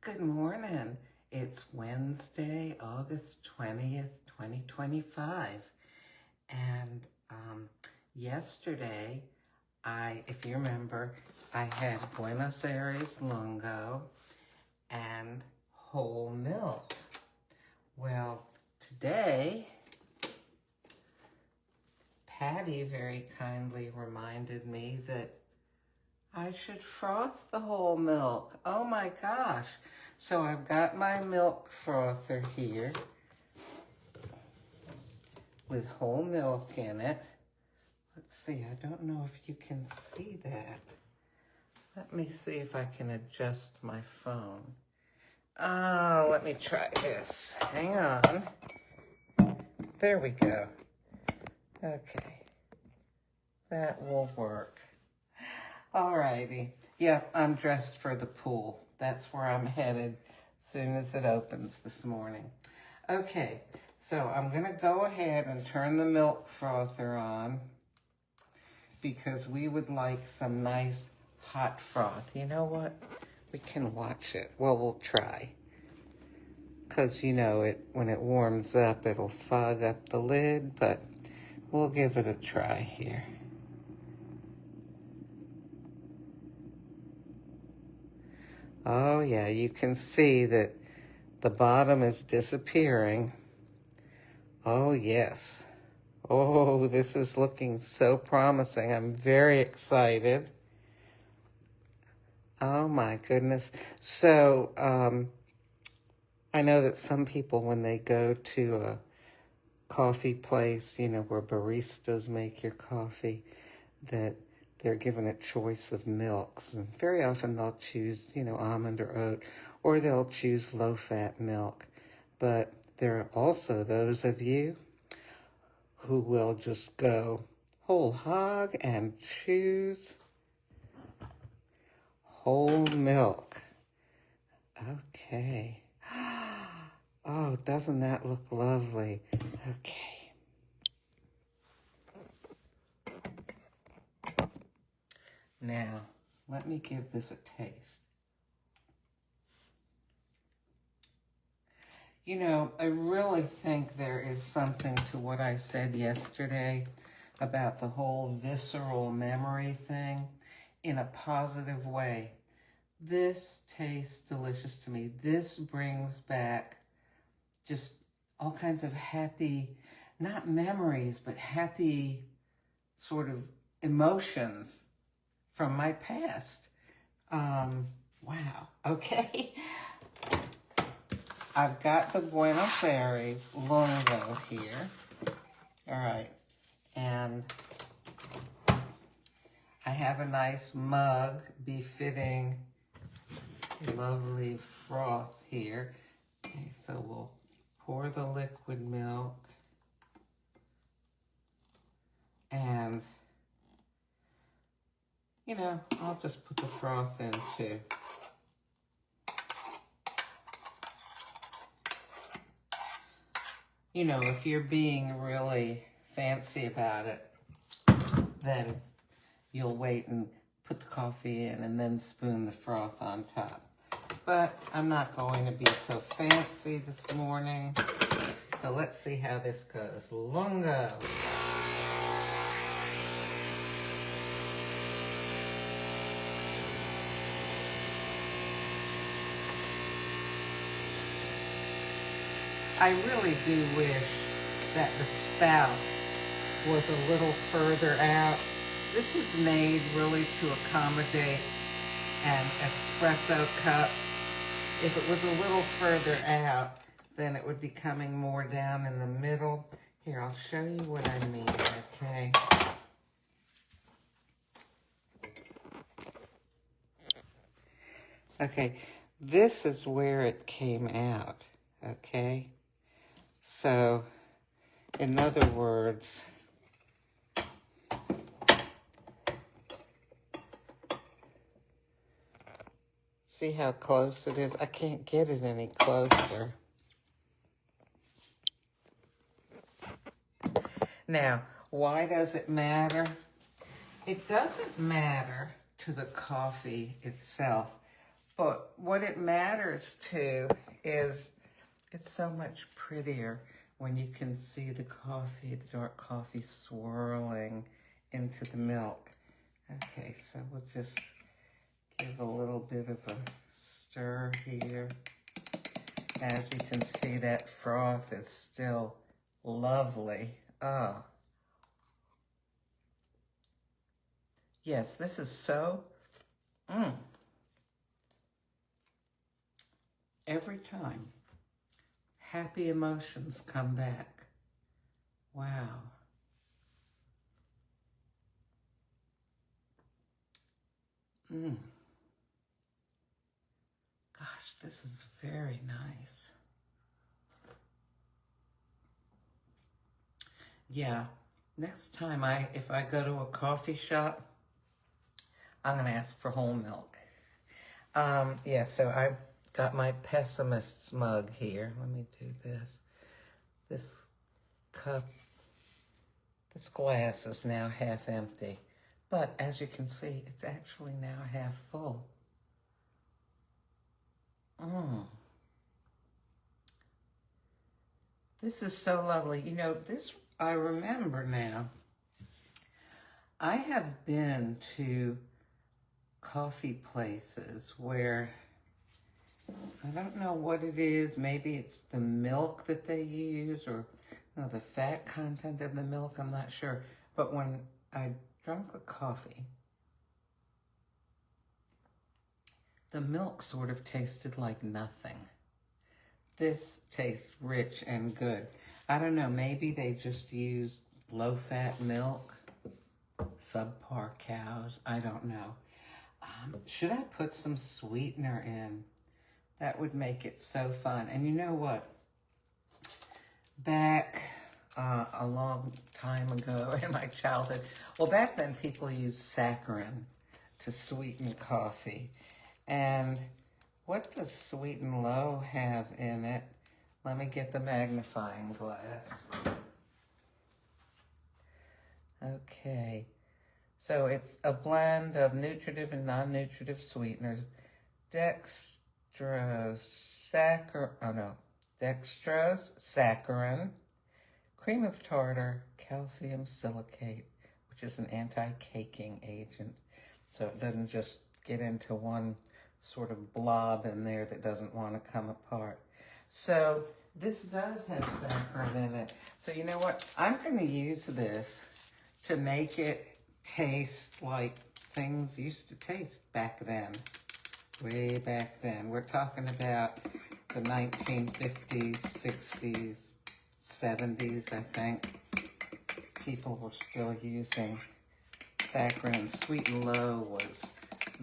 Good morning. It's Wednesday, August 20th, 2025. And yesterday, if you remember, I had Buenos Aires Lungo and whole milk. Well, today, Patty very kindly reminded me that I should froth the whole milk. Oh my gosh. So I've got my milk frother here with whole milk in it. Let's see, I don't know if you can see that. Let me see if I can adjust my phone. Oh, let me try this. Hang on. There we go. Okay. That will work. Alrighty. Yeah, I'm dressed for the pool. That's where I'm headed as soon as it opens this morning. Okay, so I'm going to go ahead and turn the milk frother on because we would like some nice hot froth. You know what? We can watch it. Well, we'll try. Because, you know, when it warms up, it'll fog up the lid, but we'll give it a try here. Oh yeah, you can see that the bottom is disappearing. Oh yes. Oh, this is looking so promising. I'm very excited. Oh my goodness. So, I know that some people, when they go to a coffee place, you know, where baristas make your coffee, that they're given a choice of milks. And very often they'll choose, you know, almond or oat, or they'll choose low-fat milk. But there are also those of you who will just go whole hog and choose whole milk. Okay. Oh, doesn't that look lovely? Okay. Now, let me give this a taste. You know, I really think there is something to what I said yesterday about the whole visceral memory thing in a positive way. This tastes delicious to me. This brings back just all kinds of happy, not memories, but happy sort of emotions from my past. Wow, okay. I've got the Buenos Aires Lungo here. All right, and I have a nice mug befitting lovely froth here. Okay, so we'll pour the liquid milk and, you know, I'll just put the froth in too. You know, if you're being really fancy about it, then you'll wait and put the coffee in and then spoon the froth on top. But I'm not going to be so fancy this morning. So let's see how this goes. Lungo. I really do wish that the spout was a little further out. This is made really to accommodate an espresso cup. If it was a little further out, then it would be coming more down in the middle. Here, I'll show you what I mean, okay? Okay, this is where it came out, okay? So, in other words, see how close it is? I can't get it any closer. Now, why does it matter? It doesn't matter to the coffee itself, But what it matters to is it's so much prettier when you can see the coffee, the dark coffee swirling into the milk. Okay, so we'll just give a little bit of a stir here. As you can see, that froth is still lovely. Oh. Yes, this is so, every time, happy emotions come back. Wow. Gosh, this is very nice. Yeah, next time if I go to a coffee shop, I'm gonna ask for whole milk. Yeah, so I've got my pessimist's mug here. Let me do this. This cup, this glass is now half empty. But as you can see, it's actually now half full. This is so lovely. You know, this, I remember now, I have been to coffee places where, I don't know what it is, maybe it's the milk that they use or the fat content of the milk, I'm not sure. But when I drank the coffee, the milk sort of tasted like nothing. This tastes rich and good. I don't know, maybe they just use low-fat milk, subpar cows, I don't know. Should I put some sweetener in? That would make it so fun. And you know what? Back a long time ago in my childhood, well, back then people used saccharin to sweeten coffee. And what does Sweet and Low have in it? Let me get the magnifying glass. Okay. So it's a blend of nutritive and non-nutritive sweeteners. Dextrose, saccharin, cream of tartar, calcium silicate, which is an anti-caking agent. So it doesn't just get into one sort of blob in there that doesn't want to come apart. So this does have saccharin in it. So you know what? I'm going to use this to make it taste like things used to taste back then. Way back then. We're talking about the 1950s, 60s, 70s, I think. People were still using saccharin. Sweet and Low was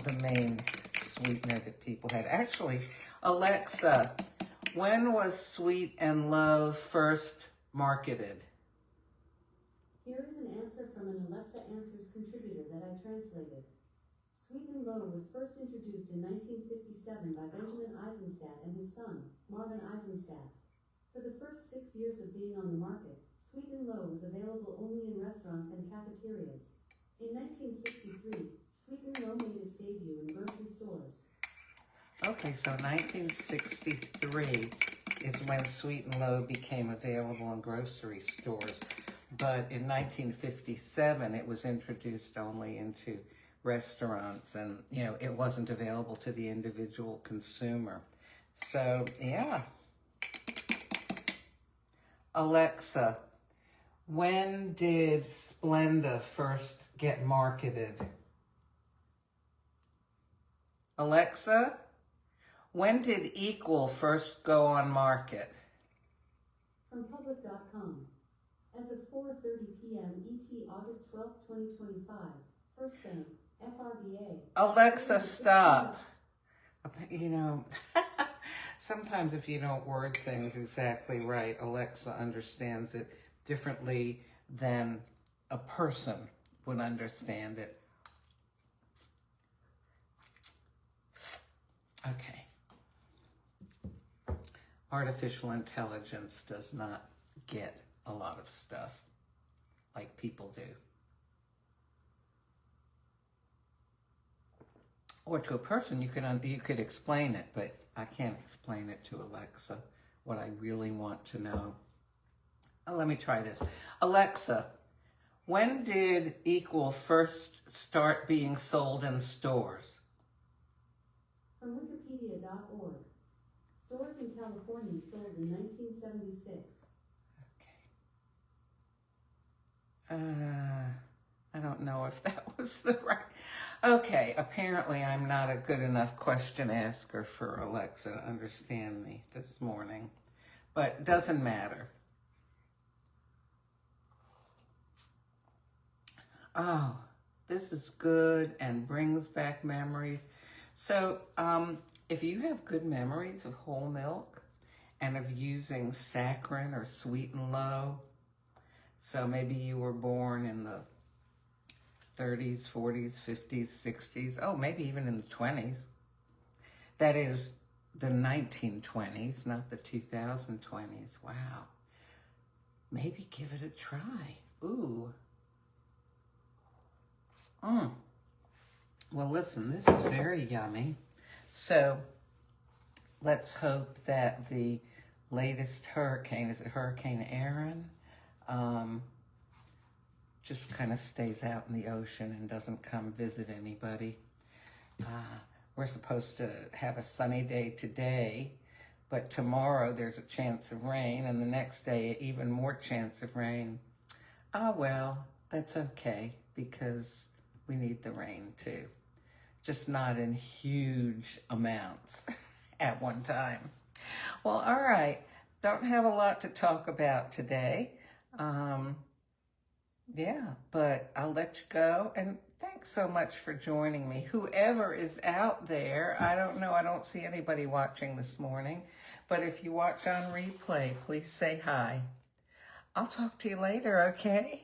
the main sweetener that people had. Actually, Alexa, when was Sweet and Low first marketed? Here is an answer from an Alexa Answers contributor that I translated. Sweet and Low was first introduced in 1957 by Benjamin Eisenstadt and his son, Marvin Eisenstadt. For the first 6 years of being on the market, Sweet and Low was available only in restaurants and cafeterias. In 1963, Sweet and Low made its debut in grocery stores. Okay, so 1963 is when Sweet and Low became available in grocery stores. But in 1957, it was introduced only into restaurants, and, you know, it wasn't available to the individual consumer. So, yeah. Alexa, when did Splenda first get marketed? Alexa, when did Equal first go on market? From public.com. As of 4:30 p.m. ET August 12, 2025, First Bank, FRBA. Alexa, stop. You know, sometimes if you don't word things exactly right, Alexa understands it differently than a person would understand it. Okay. Artificial intelligence does not get a lot of stuff like people do. or to a person, you could explain it, but I can't explain it to Alexa, what I really want to know. Let me try this. Alexa, when did Equal first start being sold in stores? From Wikipedia.org. Stores in California sold in 1976. I don't know if that was the right. Okay, apparently I'm not a good enough question asker for Alexa to understand me this morning, but doesn't matter. Oh, this is good and brings back memories. So, if you have good memories of whole milk and of using saccharin or sweet and low, so maybe you were born in the 30s, 40s, 50s, 60s, oh, maybe even in the 20s. That is the 1920s, not the 2020s. Wow. Maybe give it a try. Ooh. Well, listen, this is very yummy. So let's hope that the latest hurricane, is it Hurricane Aaron, just kind of stays out in the ocean and doesn't come visit anybody. We're supposed to have a sunny day today, but tomorrow there's a chance of rain, and the next day even more chance of rain. Well, that's okay, because we need the rain too. Just not in huge amounts at one time. Well, all right. Don't have a lot to talk about today. Yeah, but I'll let you go. And thanks so much for joining me. Whoever is out there, I don't know, I don't see anybody watching this morning. But if you watch on replay, please say hi. I'll talk to you later, okay?